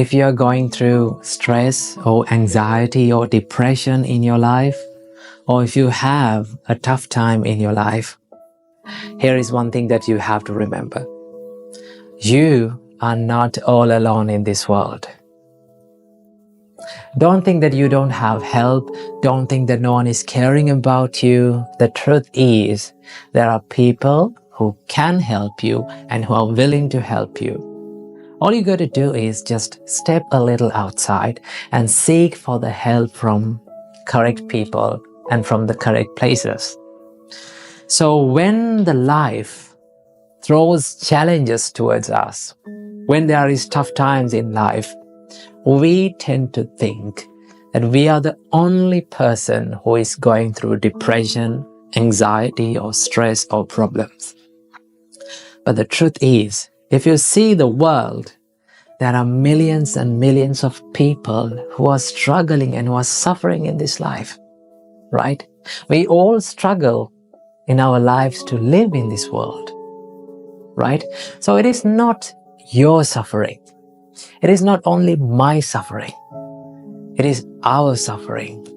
if you're going through stress or anxiety or depression in your life, or if you have a tough time in your life, here is one thing that you have to remember. You are not all alone in this world. Don't think that you don't have help. Don't think that no one is caring about you. The truth is, there are people who can help you and who are willing to help you. All you got to do is just step a little outside and seek for the help from correct people and from the correct places. So when the life throws challenges towards us, when there is tough times in life, we tend to think that we are the only person who is going through depression, anxiety, or stress or problems. But the truth is, if you see the world, there are millions and millions of people who are struggling and who are suffering in this life, right? We all struggle in our lives to live in this world, right? So it is not your suffering. It is not only my suffering. It is our suffering.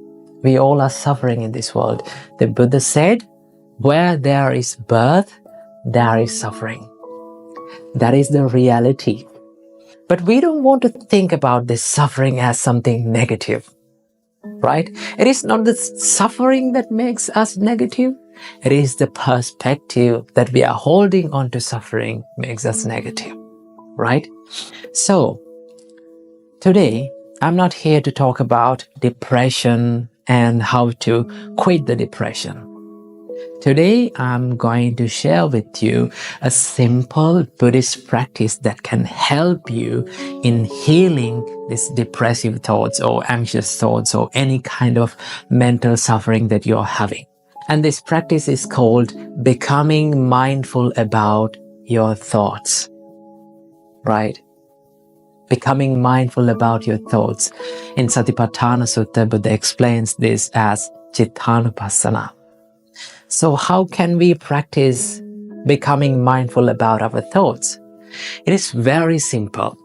We all are suffering in this world. The Buddha said, where there is birth, there is suffering. That is the reality. But we don't want to think about this suffering as something negative, right? It is not the suffering that makes us negative. It is the perspective that we are holding on to suffering makes us negative, right? So, today, I'm not here to talk about depression and how to quit the depression. Today, I'm going to share with you a simple Buddhist practice that can help you in healing these depressive thoughts or anxious thoughts or any kind of mental suffering that you're having. And this practice is called becoming mindful about your thoughts, right? Becoming mindful about your thoughts. In Satipatthana Sutta, Buddha explains this as Chittanupassana. So how can we practice becoming mindful about our thoughts? It is very simple,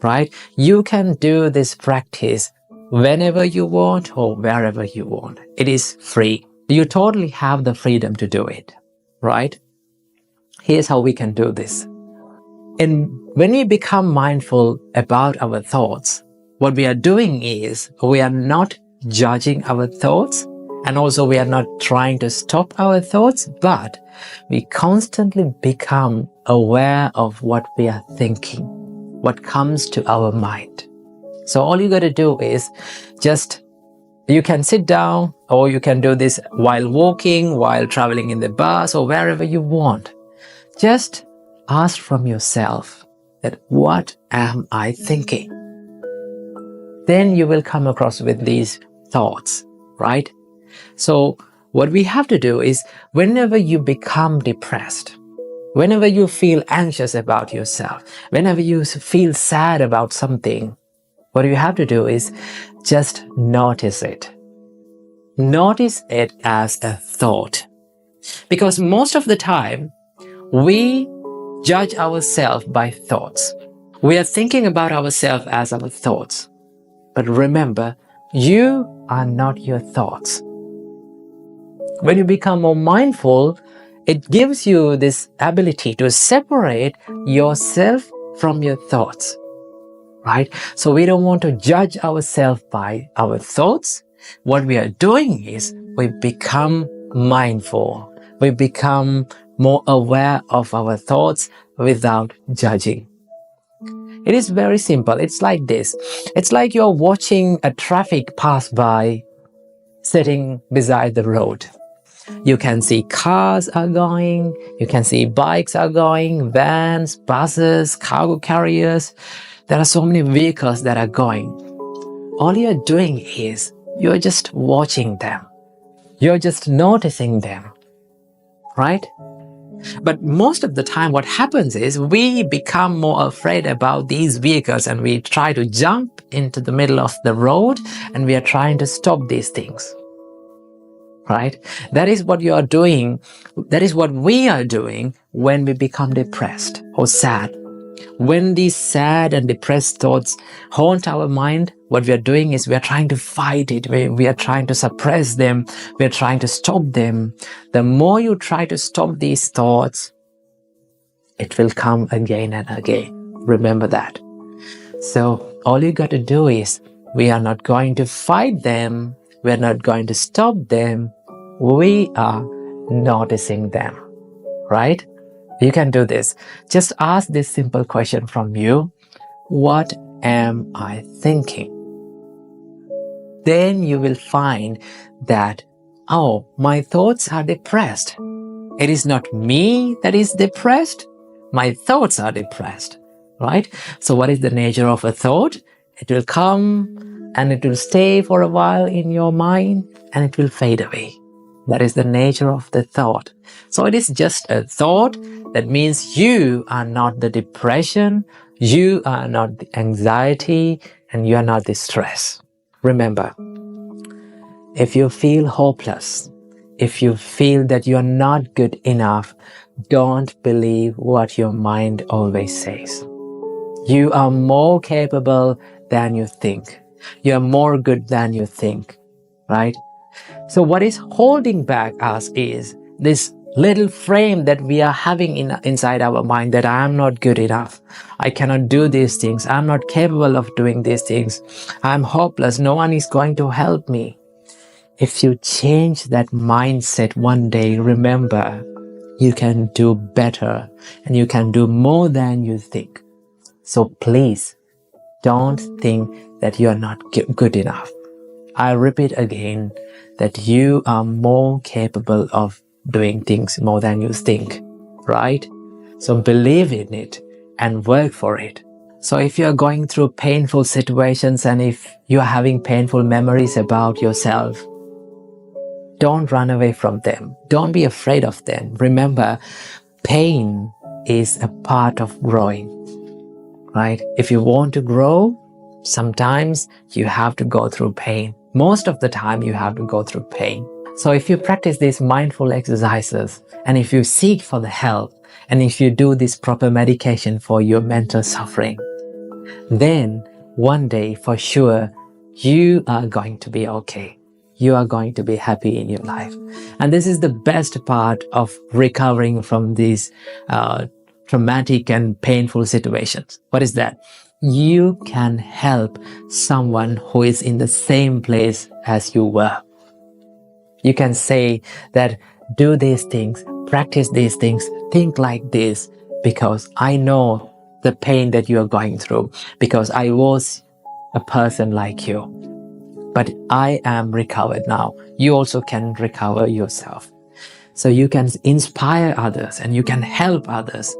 right? You can do this practice whenever you want or wherever you want. It is free. You totally have the freedom to do it, right? Here's how we can do this. And when we become mindful about our thoughts, what we are doing is we are not judging our thoughts, and also we are not trying to stop our thoughts, but we constantly become aware of what we are thinking, what comes to our mind. So all you got to do is you can sit down, or you can do this while walking, while traveling in the bus, or wherever you want. Just ask from yourself that, what am I thinking? Then you will come across with these thoughts, right? So what we have to do is, whenever you become depressed, whenever you feel anxious about yourself, whenever you feel sad about something, what you have to do is just notice it. Notice it as a thought. Because most of the time, we judge ourselves by thoughts. We are thinking about ourselves as our thoughts. But remember, you are not your thoughts. When you become more mindful, it gives you this ability to separate yourself from your thoughts, right? So we don't want to judge ourselves by our thoughts. What we are doing is we become mindful. We become more aware of our thoughts without judging. It is very simple. It's like this. It's like you're watching a traffic pass by sitting beside the road. You can see cars are going, you can see bikes are going, vans, buses, cargo carriers. There are so many vehicles that are going. All you're doing is you're just watching them. You're just noticing them, right? But most of the time what happens is we become more afraid about these vehicles and we try to jump into the middle of the road and we are trying to stop these things. Right? That is what you are doing. That is what we are doing when we become depressed or sad. When these sad and depressed thoughts haunt our mind, what we are doing is we are trying to fight it. We are trying to suppress them. We are trying to stop them. The more you try to stop these thoughts, it will come again and again. Remember that. So all you got to do is, we are not going to fight them. We are not going to stop them. We are noticing them, right? You can do this. Just ask this simple question from you. What am I thinking? Then you will find that, oh, my thoughts are depressed. It is not me that is depressed. My thoughts are depressed, right? So what is the nature of a thought? It will come and it will stay for a while in your mind and it will fade away. That is the nature of the thought. So it is just a thought. That means you are not the depression, you are not the anxiety, and you are not the stress. Remember, if you feel hopeless, if you feel that you are not good enough, don't believe what your mind always says. You are more capable than you think. You are more good than you think, right? So what is holding back us is this little frame that we are having inside our mind, that I am not good enough. I cannot do these things. I'm not capable of doing these things. I'm hopeless. No one is going to help me. If you change that mindset one day, remember, you can do better and you can do more than you think. So please, don't think that you are not good enough. I repeat again that you are more capable of doing things more than you think, right? So believe in it and work for it. So if you are going through painful situations and if you are having painful memories about yourself, don't run away from them. Don't be afraid of them. Remember, pain is a part of growing, right? If you want to grow, sometimes you have to go through pain. Most of the time you have to go through pain. So if you practice these mindful exercises and if you seek for the help and if you do this proper medication for your mental suffering, then one day for sure you are going to be okay. You are going to be happy in your life. And this is the best part of recovering from these traumatic and painful situations. What is that? You can help someone who is in the same place as you were. You can say that, do these things, practice these things, think like this, because I know the pain that you are going through, because I was a person like you. But I am recovered now. You also can recover yourself. So you can inspire others and you can help others.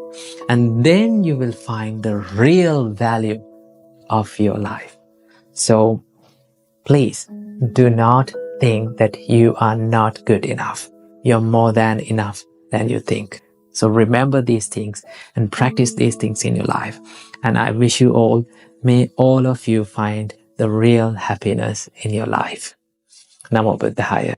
And then you will find the real value of your life. So please do not think that you are not good enough. You're more than enough than you think. So remember these things and practice these things in your life. And I wish you all, may all of you find the real happiness in your life. Namo Buddhaya.